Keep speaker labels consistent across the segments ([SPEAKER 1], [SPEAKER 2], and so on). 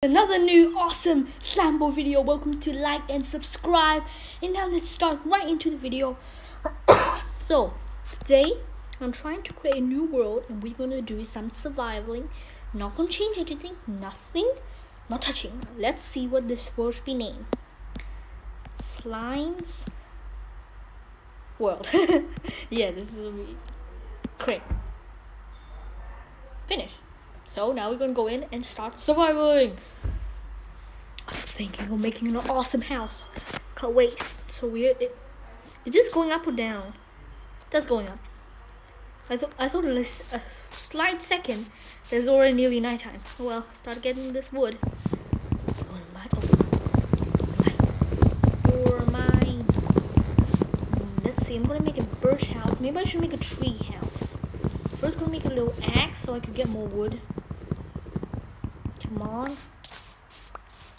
[SPEAKER 1] Another new awesome Slambo video. Welcome to like and subscribe. And now let's start right into the video. So today I'm trying to create a new world and we're gonna do some surviving. Not gonna change anything, nothing, not touching. Let's see what this world should be named. Slime's world. Yeah, this is great. Finish. So now we're gonna go in and start surviving. I'm thinking of making an awesome house. Can't wait. So weird. Is this going up or down? That's going up. I thought in a slight second there's already nearly nighttime. Oh well, start getting this wood. You're mine. Let's see. I'm gonna make a birch house. Maybe I should make a tree house. First, gonna make a little axe so I could get more wood. Come on.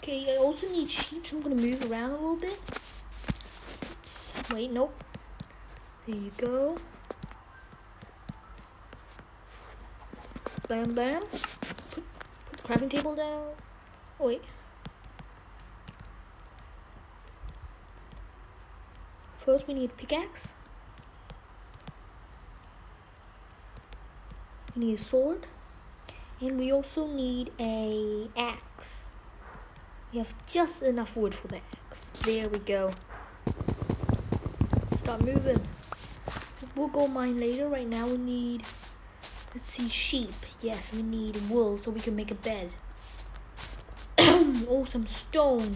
[SPEAKER 1] Okay, I also need sheep, so I'm gonna move around a little bit. Wait, nope. There you go. Bam, bam. Put the crafting table down. Oh, wait. First, we need a pickaxe. We need a sword. And we also need a axe. We have just enough wood for the axe. There we go. Start moving. We'll go mine later. Right now we need, let's see, sheep. Yes, we need wool so we can make a bed. Oh, some stone.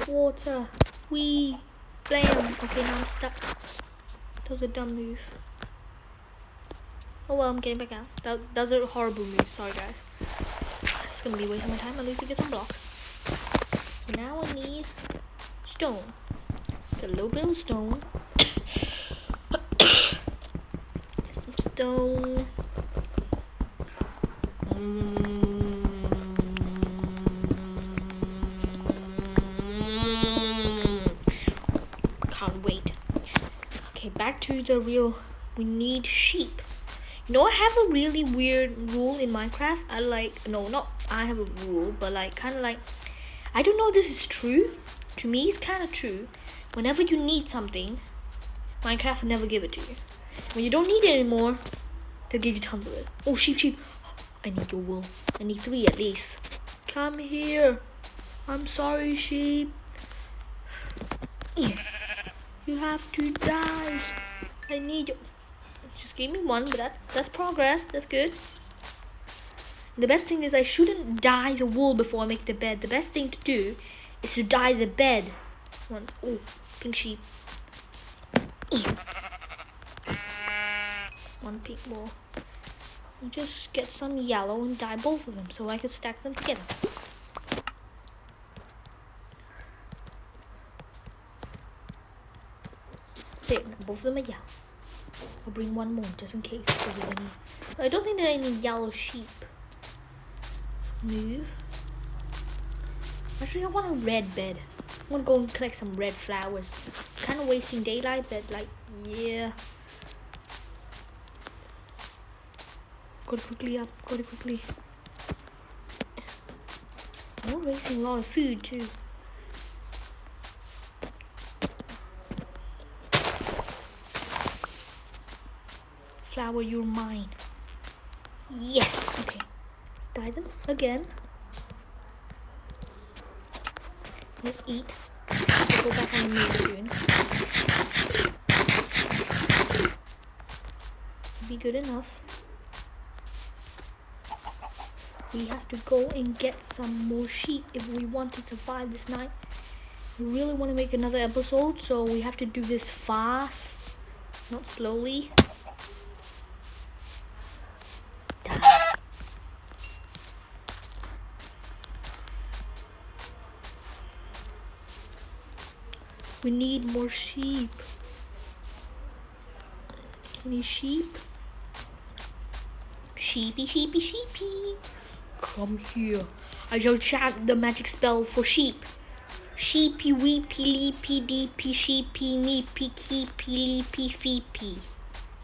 [SPEAKER 1] Water. Blam. Okay, now I'm stuck. That was a dumb move. Oh well, I'm getting back out. That was a horrible move. Sorry, guys. It's gonna be wasting my time. At least I get some blocks. So now I need stone. Got a little bit of stone. Get some stone. Can't wait. Okay, back to the real. We need sheep. You know, I have a really weird rule in Minecraft. I have a rule, but kind of I don't know if this is true. To me, it's kind of true. Whenever you need something, Minecraft will never give it to you. When you don't need it anymore, they'll give you tons of it. Oh, sheep. I need your wool. I need 3 at least. Come here. I'm sorry, sheep. You have to die. I need you. Just gave me 1, but that's progress. That's good. The best thing is I shouldn't dye the wool before I make the bed. The best thing to do is to dye the bed once. Oh, pink sheep. 1 pink wool. I'll just get some yellow and dye both of them so I can stack them together. There, both of them are yellow. I'll bring 1 more just in case there is any. I don't think there are any yellow sheep. Move. Actually, I want a red bed. I want to go and collect some red flowers. Kind of wasting daylight, but yeah. Got it quickly up. Got it quickly. I'm wasting a lot of food too. Flower, you're mine. Yes. Okay. Let's dye them again. Let's eat. We'll go back on the move soon. Be good enough. We have to go and get some more sheep if we want to survive this night. We really want to make another episode, so we have to do this fast, not slowly. We need more sheep. Any sheep? Sheepy. Come here. I shall chant the magic spell for sheep. Sheepy weepy leepy deepy sheepy neepy keepy leepy feepy.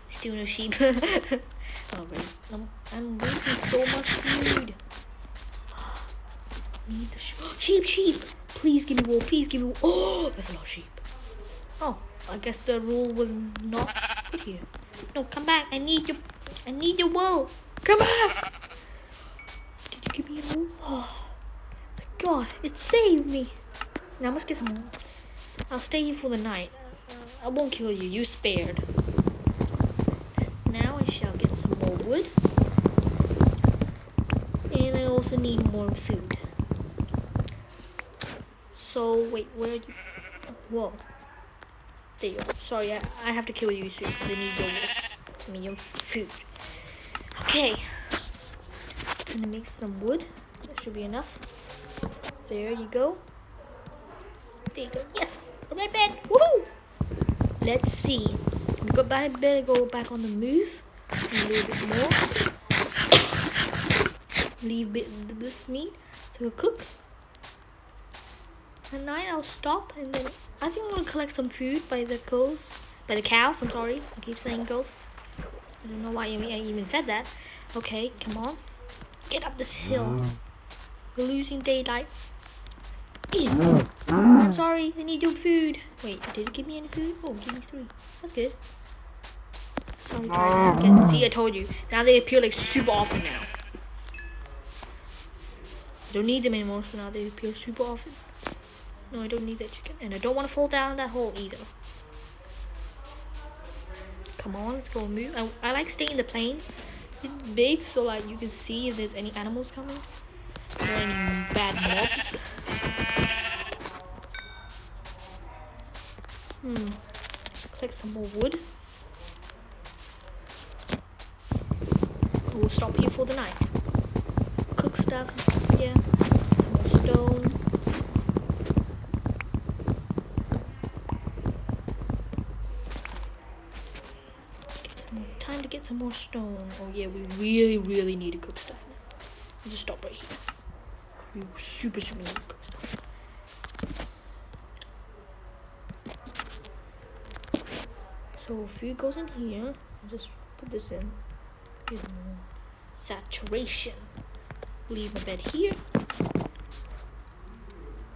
[SPEAKER 1] Still no sheep. Oh, man. I'm wasting so much food. Need the sheep. Please give me wool. Please give me wool. Oh, there's a lot of sheep. Oh, I guess the rule was not put here. No, come back. I need your wool. Come back. Did you give me a wool? Oh, thank God, it saved me. Now I must get some more. I'll stay here for the night. I won't kill you. You're spared. Now I shall get some more wood. And I also need more food. So, wait, where are you? Whoa. There you go. Sorry, I have to kill you soon because I need your food. Okay. I'm gonna make some wood. That should be enough. There you go. There you go. Yes! A red bed! Woohoo! Let's see. I better go back on the move. A little bit more. Leave this meat to cook. At night I'll stop and then I think I'm gonna collect some food by the cows. I'm sorry, I keep saying ghosts. I don't know why I even said that. Okay, come on, get up this hill. We're losing daylight. I'm sorry, I need your food. Wait, did it give me any food? Oh, give me 3. That's good. Sorry guys, again. See, I told you. Now they appear like super often now. I don't need them anymore, so now they appear super often. No, I don't need that chicken. And I don't want to fall down that hole either. Come on, let's go move. I like staying in the plains. It's big, so like you can see if there's any animals coming. Or any bad mobs. Collect some more wood. We'll stop here for the night. Cook stuff. Yeah. Some more stone. Time to get some more stone. Oh yeah, we really need to cook stuff now. I'll just stop right here. We super need to cook stuff. So food goes in here. I'll just put this in. Give more saturation. Leave my bed here.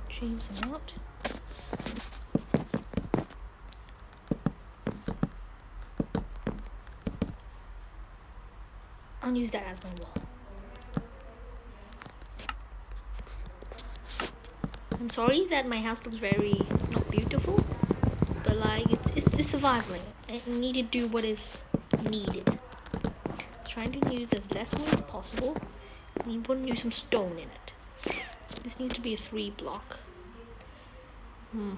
[SPEAKER 1] Change them out. I'll use that as my wall. I'm sorry that my house looks very not beautiful, but like it's surviving. I need to do what is needed. Trying to use as less wood as possible. We want to use some stone in it. This needs to be a 3 block. No,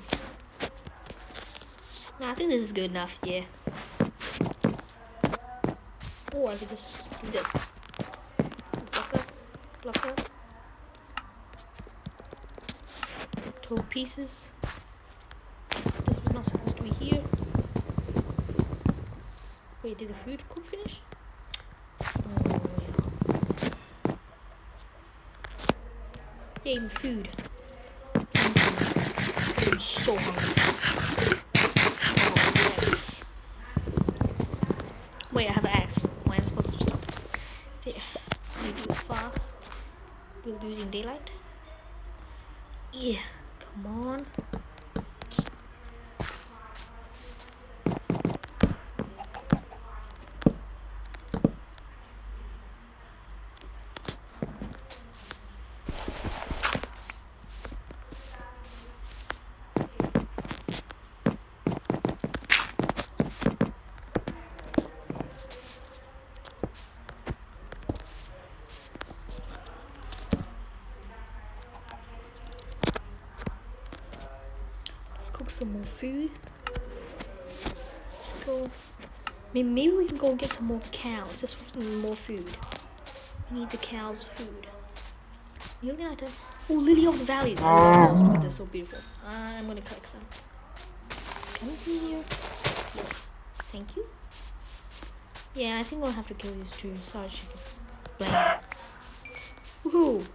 [SPEAKER 1] I think this is good enough. Yeah. Or I could just do this. Block up. 12 pieces. This was not supposed to be here. Wait, did the food cook finish? Oh, yeah. Yay, food. I'm so hungry. Oh, yes. Wait, I have an axe. Why am I supposed to stop this? There. We do this fast. We're losing daylight. Yeah, come on. Some more food. Let's go. Maybe we can go get some more cows. Just for more food. We need the cows' food. You're gonna have to. Oh, lily of the valleys. I love those because they're so beautiful. I'm gonna collect some. Come here. Yes. Thank you. Yeah, I think we'll have to kill these two. Sorry, chicken. Blam. Woohoo!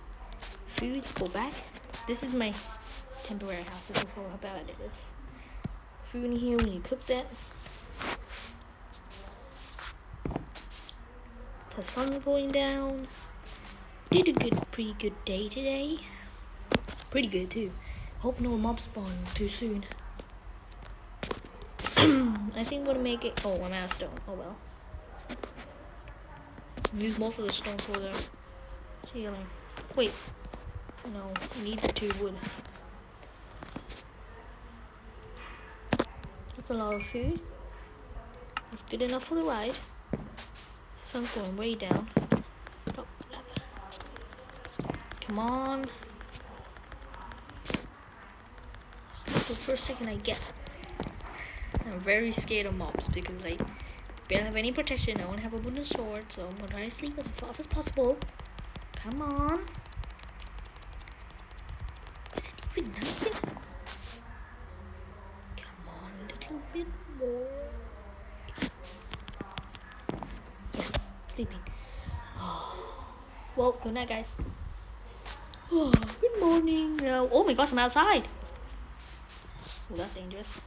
[SPEAKER 1] Food. Let's go back. This is my temporary house. This is how bad it is. Food in here when you cook that. The sun's going down. Did a pretty good day today. Pretty good too. Hope no mob spawn too soon. I think we're gonna make it. Oh, I'm out of stone. Oh well. Use most of the stone for the ceiling. Wait. No, I need the 2 wood. That's a lot of food. That's good enough for the ride. Sun's going way down. Oh, come on. That's the first second I get. I'm very scared of mobs because like barely have any protection. I don't have a wooden sword, so I'm gonna try to sleep as fast as possible. Come on. Is it even night yet? Come on, a little bit more. Yes, sleeping. Well, good night, guys. Good morning. Oh my gosh, I'm outside. Oh, that's dangerous.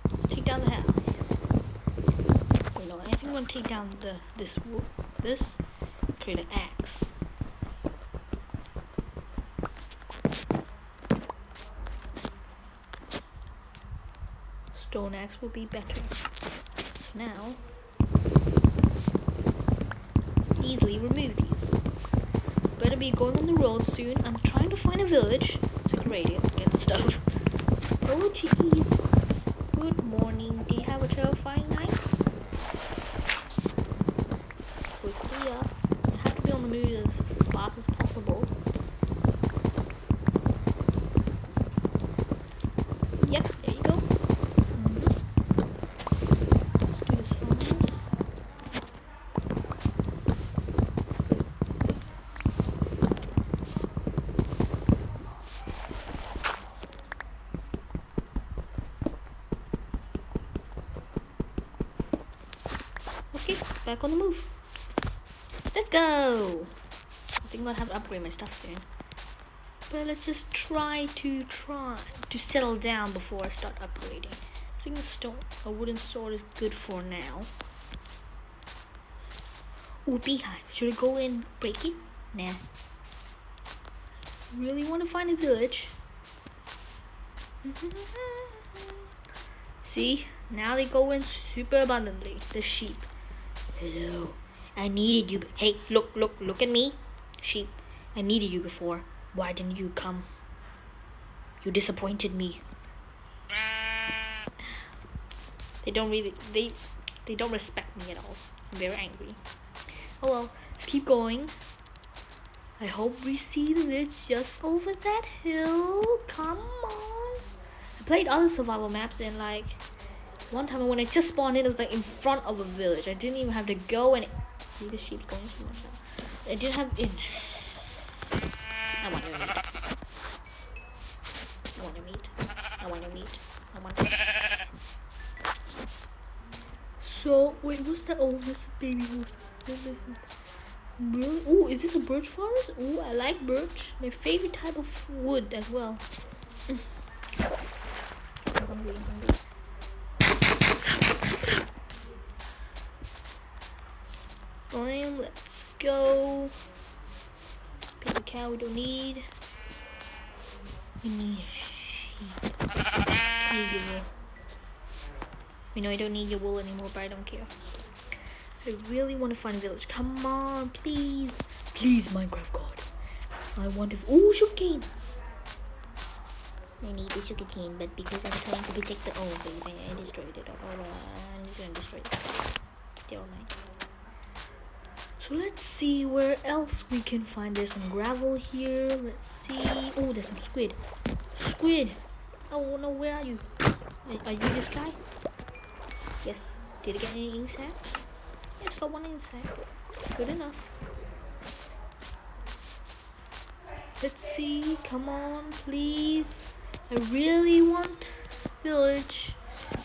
[SPEAKER 1] Let's take down the house. Wait, no, I think I'm gonna take down this, create an axe. Stone axe will be better. Now, easily remove these. Better be going on the road soon. I'm trying to find a village to create it, get the stuff. Oh, jeez. Good morning. Do you have a terrifying night? Quickly up. I have to be on the move as fast as possible. Yep, there you go. Let's do this fast. Okay, back on the move. Let's go! I think I'm gonna have to upgrade my stuff soon. But let's just try to settle down before I start upgrading. I think a wooden sword is good for now. Ooh, beehive. Should I go and break it? Nah. Really want to find a village. See? Now they go in super abundantly. The sheep. Hello. I needed you. Hey, look at me. Sheep. I needed you before. Why didn't you come? You disappointed me. They don't respect me at all. I'm very angry. Oh well, let's keep going. I hope we see the village just over that hill. Come on. I played other survival maps and like one time when I just spawned in, it was like in front of a village. I didn't even have to go and see the sheep's going so much now. I didn't have it. I want your meat. I want your meat. I want your meat. I want it. So wait, what's that? Oh, that's a baby horse. Really? Oh, is this a birch forest? Oh, I like birch. My favorite type of wood as well. I'm hungry. Let's go. Baby cow we don't need. We need a sheep. Need your wool. We know I don't need your wool anymore, but I don't care. I really want to find a village. Come on, please. Please, Minecraft God. I want to... Oh, sugarcane. I need the sugarcane, but because I'm trying to protect the... Oh, baby, I destroyed it. Oh, well, I'm just going to destroy it. Never mind. So let's see where else we can find. There's some gravel here. Let's see. Oh, there's some squid. Squid. Oh, no, where are you? Are you this guy? Yes. Did I get any insects? Yes, got one insect. It's good enough. Let's see. Come on, please. I really want village.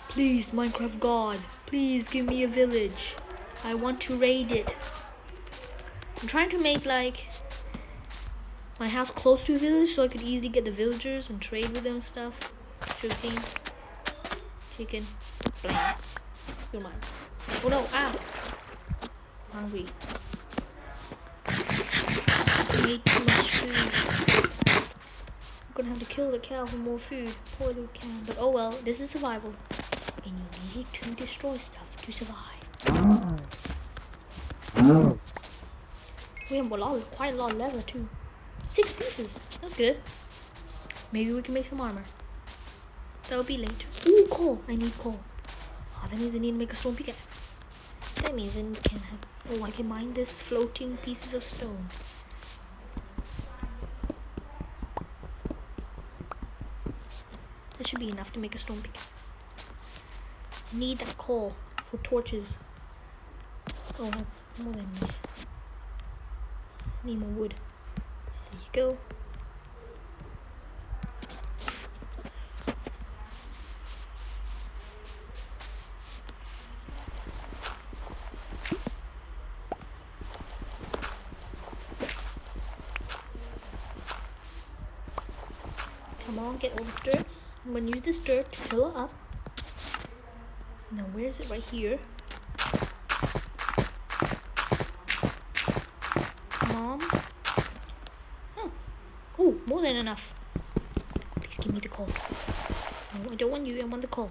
[SPEAKER 1] Please, Minecraft God. Please give me a village. I want to raid it. I'm trying to make like my house close to a village so I could easily get the villagers and trade with them and stuff. Sugarcane. Chicken. Blam. You're mine. Oh no, ow. Hungry. I ate too much food. kill the cow for more food. Poor little cow. But oh well, this is survival. And you need to destroy stuff to survive. We have quite a lot of leather too. 6 pieces. That's good. Maybe we can make some armor. That will be later. Ooh, coal. I need coal. Oh, that means I need to make a stone pickaxe. That means I can have... Oh, I can mine this floating pieces of stone. That should be enough to make a stone pickaxe. I need that coal for torches. Oh, more than enough. Need more wood. There you go. Come on, get all this dirt. I'm gonna use this dirt to fill it up. Now, where is it? Right here. Come on. Oh. Ooh, more than enough. Please give me the coal. No, I don't want you. I want the coal.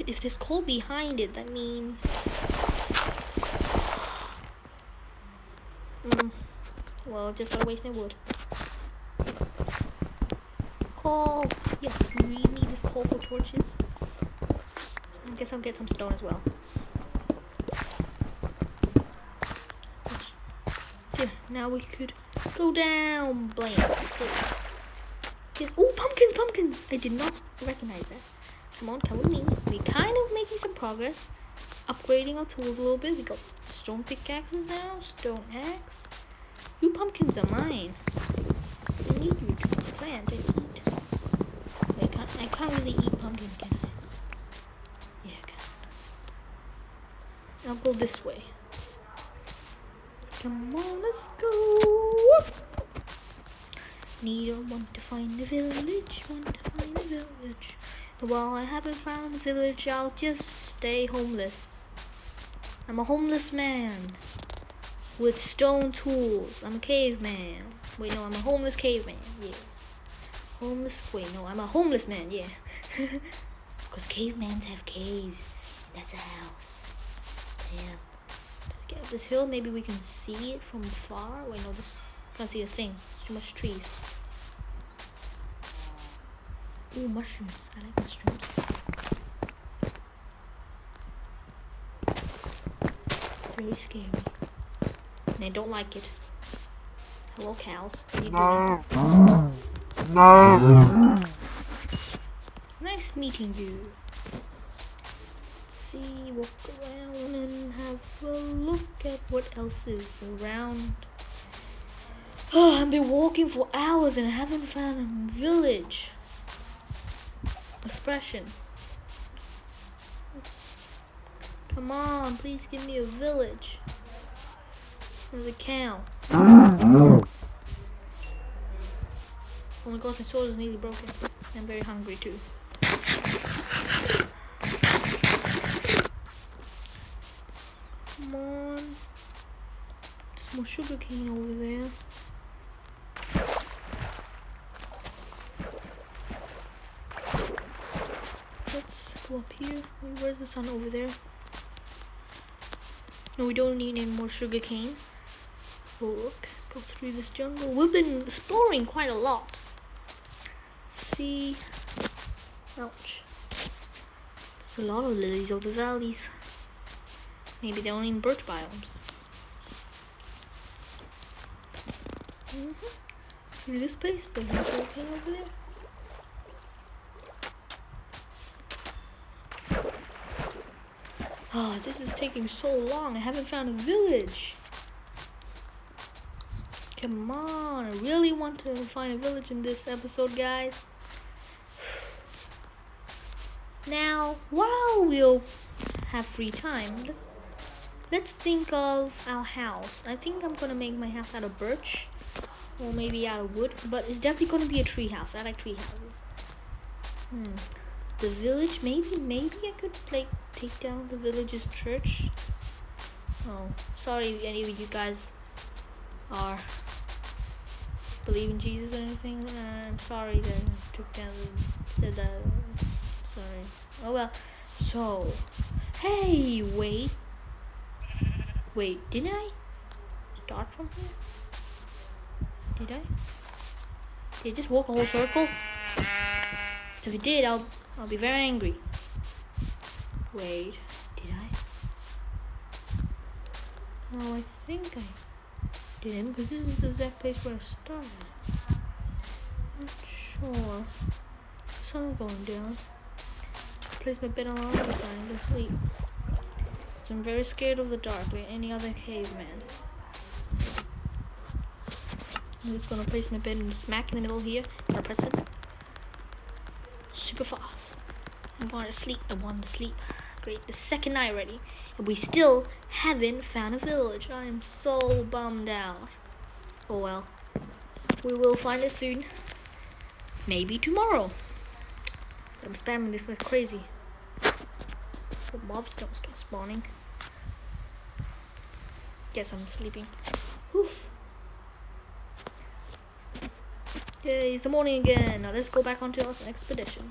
[SPEAKER 1] If there's coal behind it, that means... well, just gotta waste my wood. Coal! Yes, we really need this coal for torches. I guess I'll get some stone as well. Here, now we could go down. Blam. Yes. Oh, pumpkins, pumpkins! I did not recognize that. Come on, come with me. We're kind of making some progress. Upgrading our tools a little bit. We got stone pickaxes now. Stone axe. You pumpkins are mine. I need you to plant and eat. I can't really eat pumpkins, can I? Yeah, I can. I'll go this way. Come on, let's go. Want to find a village. Want to find a village. While I haven't found a village, I'll just stay homeless. I'm a homeless man with stone tools. I'm a caveman. Wait, no, I'm a homeless caveman. Yeah. I'm a homeless man. Yeah. Because cavemans have caves. And that's a house. Damn. Get up this hill. Maybe we can see it from far. Wait, no, can't see a thing. There's too much trees. Ooh, mushrooms. I like mushrooms. It's very scary. And I don't like it. Hello, cows. What are you doing? No. Nice meeting you. Let's see, walk around and have a look at what else is around. Oh, I've been walking for hours and I haven't found a village. Expression. Come on, please give me a village. There's a cow. Oh my gosh, my sword is nearly broken. I'm very hungry too. Come on. There's more sugarcane over there. Let's go up here. Wait, where's the sun over there? No, we don't need any more sugarcane. Look, go through this jungle. We've been exploring quite a lot. See, ouch. There's a lot of lilies of the valleys. Maybe they're only in birch biomes. Through this place, there's no sugarcane over there. Oh, this is taking so long. I haven't found a village. Come on, I really want to find a village in this episode, guys. Now, while we'll have free time, let's think of our house. I think I'm gonna make my house out of birch. Or maybe out of wood. But it's definitely gonna be a tree house. I like tree houses. The village, maybe I could like take down the village's church. Oh, sorry if any of you guys are believe in Jesus or anything. I'm sorry that I took down said that. Sorry. Oh well. So, hey, wait, didn't I start from here? Did I? Did I just walk a whole circle? If it did, I'll be very angry. Wait, did I? Oh, I think I didn't, because this is the exact place where I started. Not sure. Sun's going down. Place my bed on the other side and go sleep. So I'm very scared of the dark, like any other caveman. I'm just gonna place my bed smack in the middle here. And press it super fast. I want to sleep. Great, the second night already, and we still haven't found a village. I am so bummed out. Oh well, we will find it soon. Maybe tomorrow. I'm spamming this like crazy. The mobs don't start spawning. Guess I'm sleeping. Oof. Yay, it's the morning again. Now let's go back onto our expedition.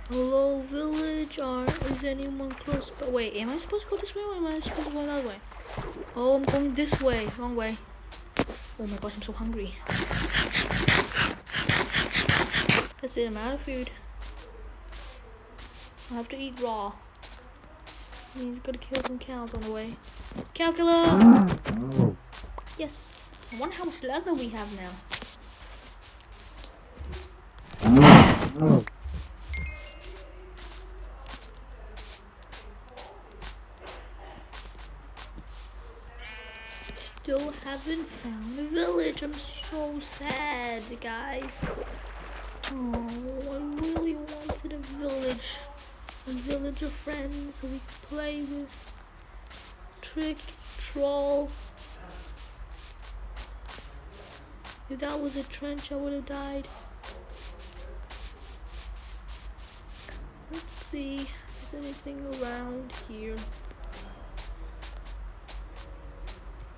[SPEAKER 1] Hello, village. Is anyone close? But wait, am I supposed to go this way or am I supposed to go that way? Oh, I'm going this way. Wrong way. Oh my gosh, I'm so hungry. That's it, I'm out of food. I have to eat raw. He's gonna kill some cows on the way. Cow killer! Yes. I wonder how much leather we have now. Still haven't found a village. I'm so sad, guys. Oh, I really wanted a village. Some villager friends so we could play with. Trick, troll. If that was a trench, I would have died. Let's see if there's anything around here.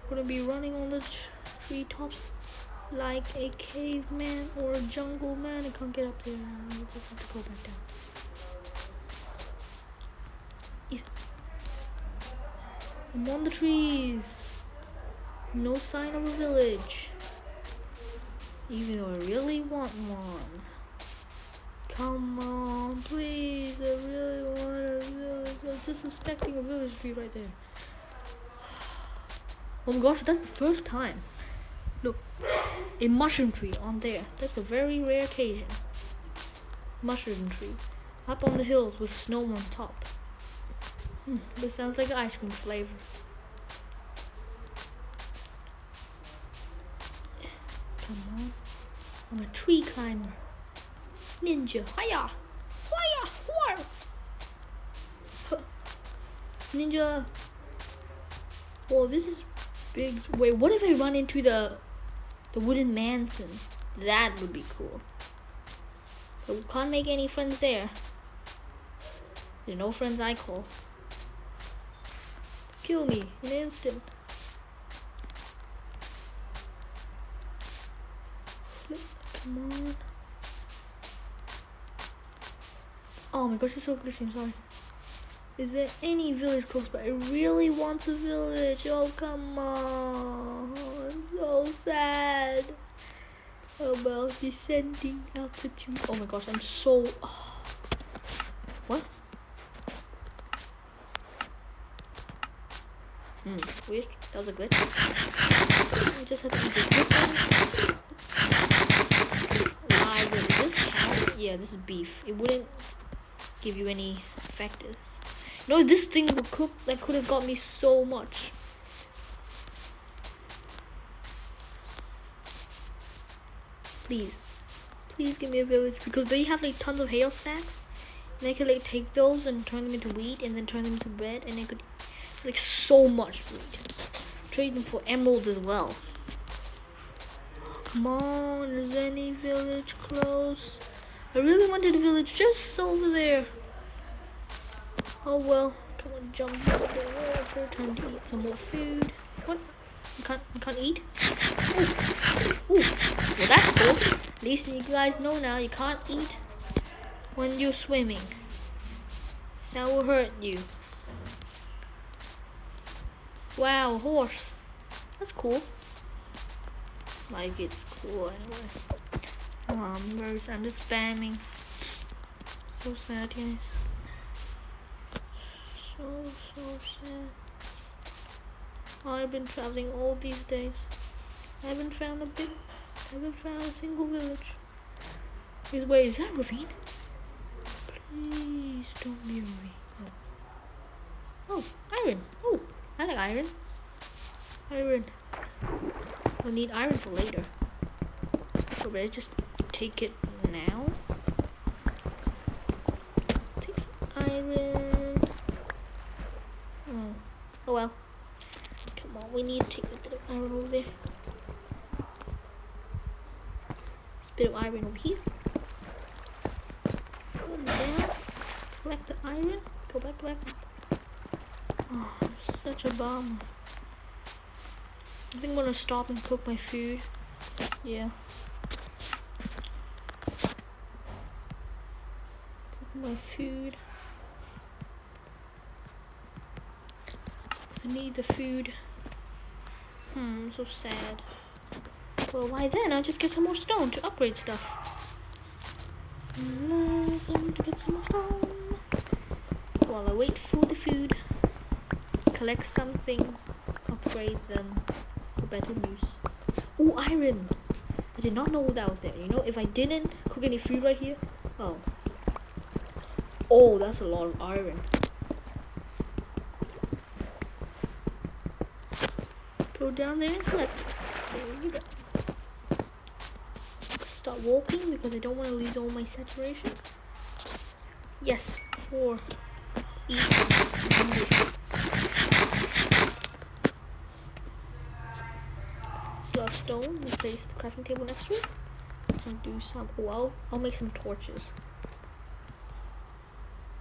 [SPEAKER 1] I'm gonna be running on the treetops like a caveman or a jungle man. I can't get up there. I'll just have to go back down. Yeah. I'm on the trees. No sign of a village. Even though I really want one. Come on, please. I really want a village. I was just suspecting a village to be right there. Oh my gosh, that's the first time. Look, a mushroom tree on there. That's a very rare occasion. Mushroom tree. Up on the hills with snow on top. This sounds like ice cream flavor. Come on. I'm a tree climber. Ninja. Hiya! Hiya! Whoa! Ninja. Oh, this is big. Wait, what if I run into the wooden mansion? That would be cool. But we can't make any friends there. There are no friends I call. Kill me in an instant. Come on. Oh my gosh, it's so glitchy, I'm sorry. Is there any village close by? I really want a village. Oh, come on. I'm so sad. Oh well, descending altitude. Oh my gosh, I'm so... What? Weird. That was a glitch. I just have to eat this good. Live, is this cow? Yeah, this is beef. It wouldn't give you any factors. No, this thing would cook. That could have got me so much. Please give me a village, because they have like tons of hail stacks, and I could like take those and turn them into wheat, and then turn them into bread, and I could like so much wheat. trade them for emeralds as well. Come on, is any village close? I really wanted a village just over there. Oh well, come on, jump into the water, time to eat some more food. What? I can't eat? Ooh. Well, that's cool. At least you guys know now you can't eat when you're swimming. That will hurt you. Wow, horse. That's cool. Like, it's cool anyway. I'm just spamming. So sad, guys. So sad. I've been traveling all these days. I haven't found a single village. Wait, is that a ravine? Please don't be a ravine. Oh, iron. Oh, I like iron. Iron. We'll need iron for later. So better just take it now. Take some iron. Oh well. Come on, we need to take a bit of iron over there. There's a bit of iron over here. Go down. Collect the iron. Go back. Oh, such a bummer. I think I'm gonna stop and cook my food. Yeah. Cook my food. I need the food. So sad. Well, why then? I'll just get some more stone to upgrade stuff. To get some more stone. While I wait for the food. Collect some things. Upgrade them. Better use. Oh, iron! I did not know that was there. You know, if I didn't cook any food right here. Oh, that's a lot of iron. Go down there and collect. There we go. Start walking because I don't want to lose all my saturation. Yes, 4. Let's eat some. Stone, we place the crafting table next to it and do some. I'll make some torches.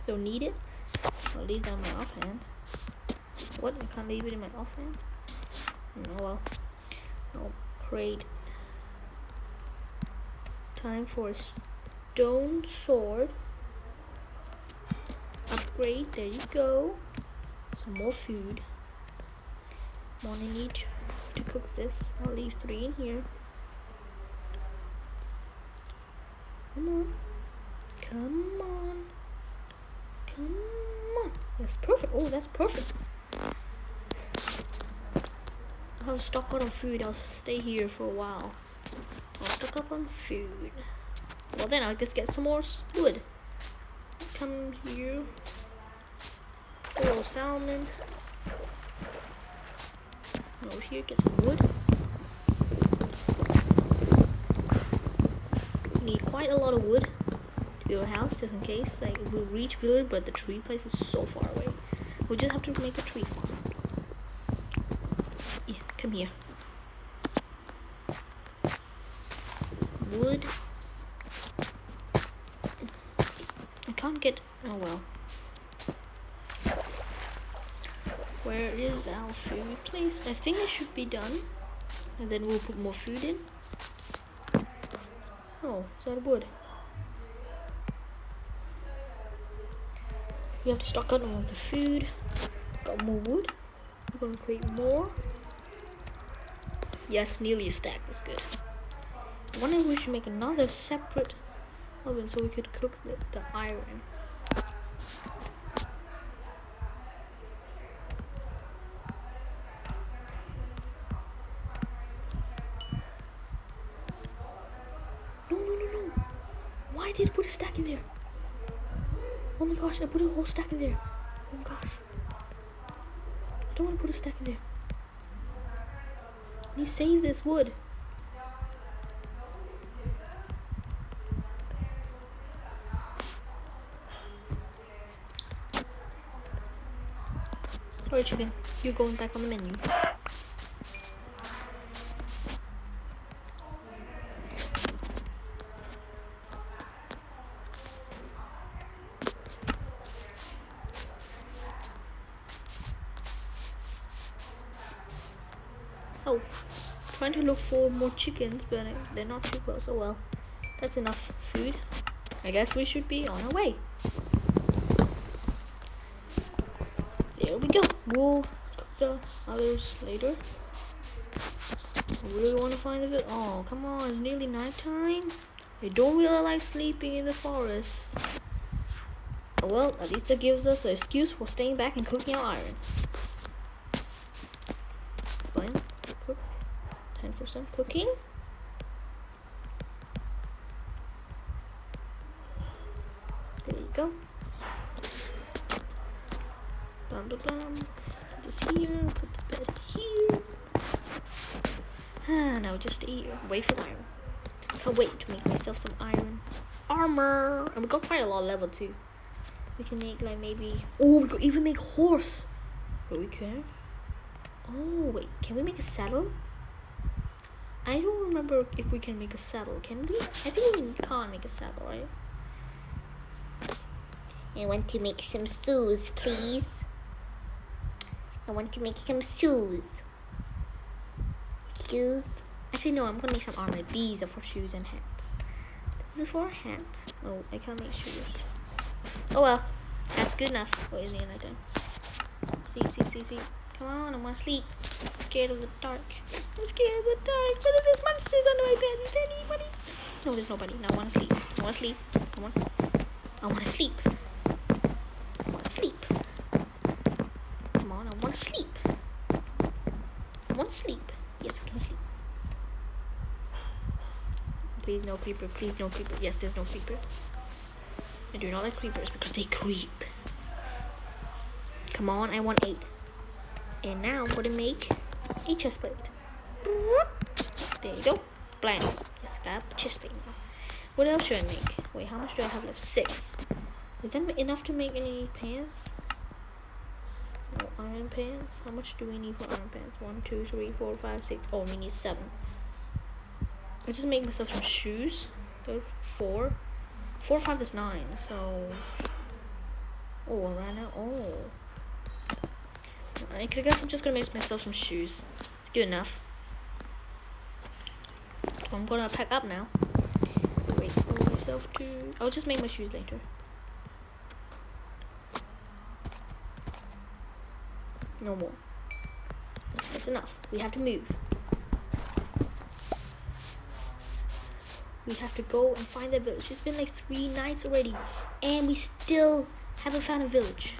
[SPEAKER 1] So need it. I'll leave that in my offhand. What? I can't leave it in my offhand? No, well, I'll create. Time for a stone sword. Upgrade. There you go. Some more food. I need to cook this. I'll leave 3 in here. Come on. That's perfect. Oh, that's perfect. I'll stock up on food. I'll stay here for a while. I'll stock up on food. Well, then I'll just get some more wood. Come here. Oh, salmon. Over here, get some wood. We need quite a lot of wood to build a house, just in case. Like, we'll reach village, but the tree place is so far away. We'll just have to make a tree farm. Yeah, come here. Wood. I can't get. Oh well. Where is our food placed? I think it should be done. And then we'll put more food in. Oh, is that wood? We have to stock up on the food. Got more wood. We're gonna create more. Yes, nearly a stack. That's good. I wonder if we should make another separate oven so we could cook the iron. No. Why did I put a stack in there? Oh my gosh, I put a whole stack in there. Oh my gosh. I don't want to put a stack in there. I need to save this wood. Alright, chicken. You're going back on the menu. Oh, trying to look for more chickens, but they're not too close. Oh well, that's enough food. I guess we should be on our way. There we go. We'll cook the others later. I really want to find the village. Oh, come on. It's nearly nighttime. I don't really like sleeping in the forest. Oh, well, at least that gives us an excuse for staying back and cooking our iron. Fine. Cook. 10% cooking. There you go. Blah, blah, blah. Put this here. Put the bed here. Now just stay here. Wait for iron. Can't wait to make myself some iron armor. And we got quite a lot of level too. We can make like maybe. Oh, we could even make horse. Oh, we can. Oh wait, can we make a saddle? I don't remember if we can make a saddle. Can we? I think we can't make a saddle, right?
[SPEAKER 2] I want to make some shoes, please. I want to make some shoes. Shoes.
[SPEAKER 1] Actually, no, I'm gonna make some armor. These are for shoes and hats. This is for a hat. Oh, I can't make shoes. Oh well, that's good enough. What is it like that? Sleep. Come on, I wanna sleep. I'm scared of the dark. I'm scared of the dark. But there's monsters under my bed. Is there anybody? No, there's nobody. Now I wanna sleep. I wanna sleep. I wanna sleep. I wanna sleep. Come on, I wanna sleep. I wanna sleep. Yes, I can sleep. Please no creeper. Please no creeper. Yes, there's no creeper. I do not like creepers because they creep. Come on, I want 8. And now I'm gonna make a chest plate. There you go. Blam. Yes, got a chest plate now. What else should I make? Wait, how much do I have left? 6. Is that enough to make any pants? No iron pants. How much do we need for iron pants? 1, 2, 3, 4, 5, 6. Oh, we need 7. I just make myself some shoes. 4. 4, 5 is 9. So, oh, I ran out. Oh, I guess I'm just gonna make myself some shoes. It's good enough. I'm gonna pack up now. Wait for myself to. I'll just make my shoes later. No more. That's enough. We have to move. We have to go and find the village. It's been like 3 nights already, and we still haven't found a village.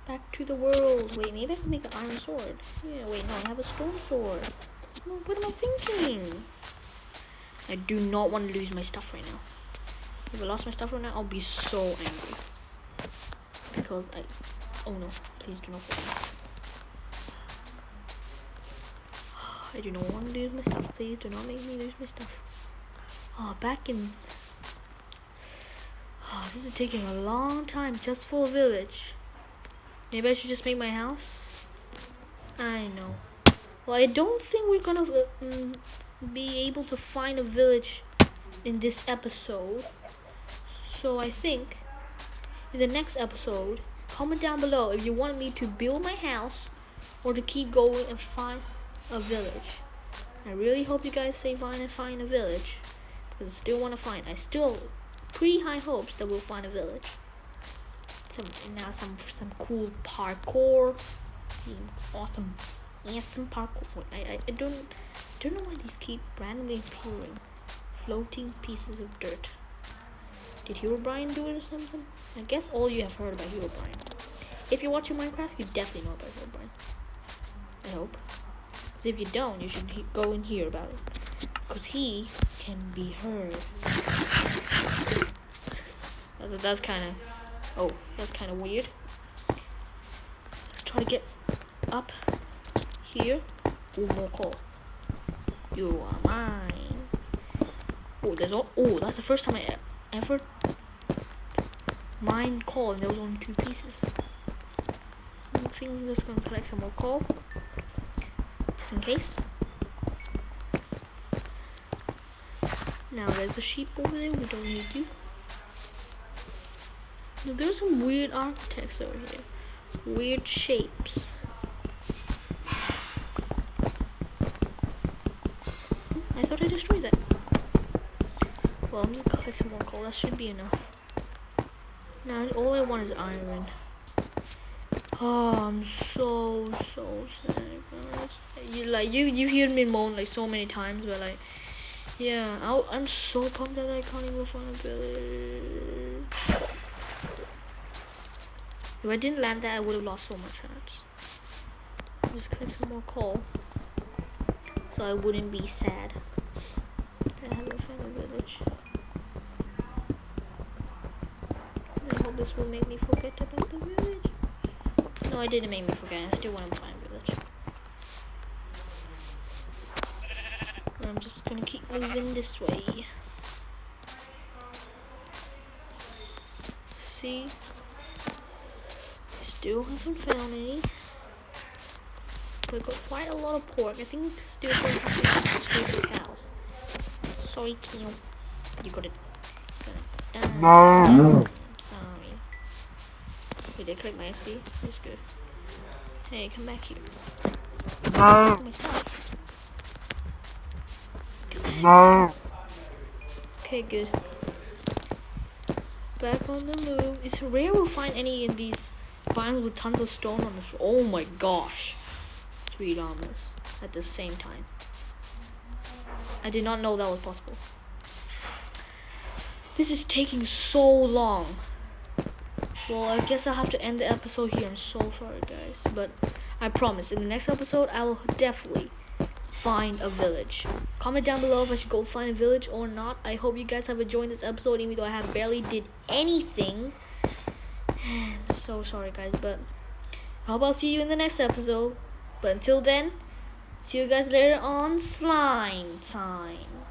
[SPEAKER 1] Back to the world. Wait, maybe I can make an iron sword. Yeah, wait, no, I have a stone sword. No, what am I thinking? I do not want to lose my stuff right now. If I lost my stuff right now, I'll be so angry. Because oh no, please do not fall. I do not want to lose my stuff. Please do not make me lose my stuff. Back in. This is taking a long time just for a village. Maybe I should just make my house. I know. Well, I don't think we're gonna be able to find a village in this episode. So I think in the next episode, comment down below if you want me to build my house or to keep going and find a village. I really hope you guys say find a village, because I still want to find. I still pretty high hopes that we'll find a village. Some cool parkour. Awesome parkour. I don't know why these keep randomly appearing. Floating pieces of dirt. Did Herobrine do it or something? I guess all you have heard about Herobrine. If you're watching Minecraft, you definitely know about Herobrine. I hope. Because if you don't, you should go and hear about it. Because he can be heard. That's kind of... Oh, that's kind of weird. Let's try to get up here. Oh, more coal. You are mine. Oh, that's the first time I ever mined coal, and there was only 2 pieces. I think I'm just gonna collect some more coal, just in case. Now there's a sheep over there. We don't need you. There's some weird architects over here. Weird shapes. I thought I destroyed that. Well, I'm just gonna collect some more coal. That should be enough. Now all I want is iron. Oh, I'm so sad, guys. You hear me moan like so many times, but like, yeah, I'm so pumped that I can't even find a village. If I didn't land that, I would have lost so much hearts. Just collect some more coal, so I wouldn't be sad that I haven't found a village. I hope this will make me forget about the village. No, it didn't make me forget. I still want to find a village. I'm just gonna keep moving this way. See? Still haven't found any. We've got quite a lot of pork. I think still going to have to steal the cows. Sorry, Kino. You got it. No. Sorry. Wait, did I click my SD? That's good. Hey, come back here. No. My stuff. No. Okay, good. Back on the move. It's rare we'll find any in these biomes with tons of stone on the floor. Oh my gosh. 3 llamas at the same time. I did not know that was possible. This is taking so long. Well, I guess I'll have to end the episode here. I'm so sorry, guys. But I promise, in the next episode, I will definitely find a village. Comment down below if I should go find a village or not. I hope you guys have enjoyed this episode, even though I have barely did anything. I'm so sorry, guys. But I hope I'll see you in the next episode. But until then, see you guys later on Slime Time.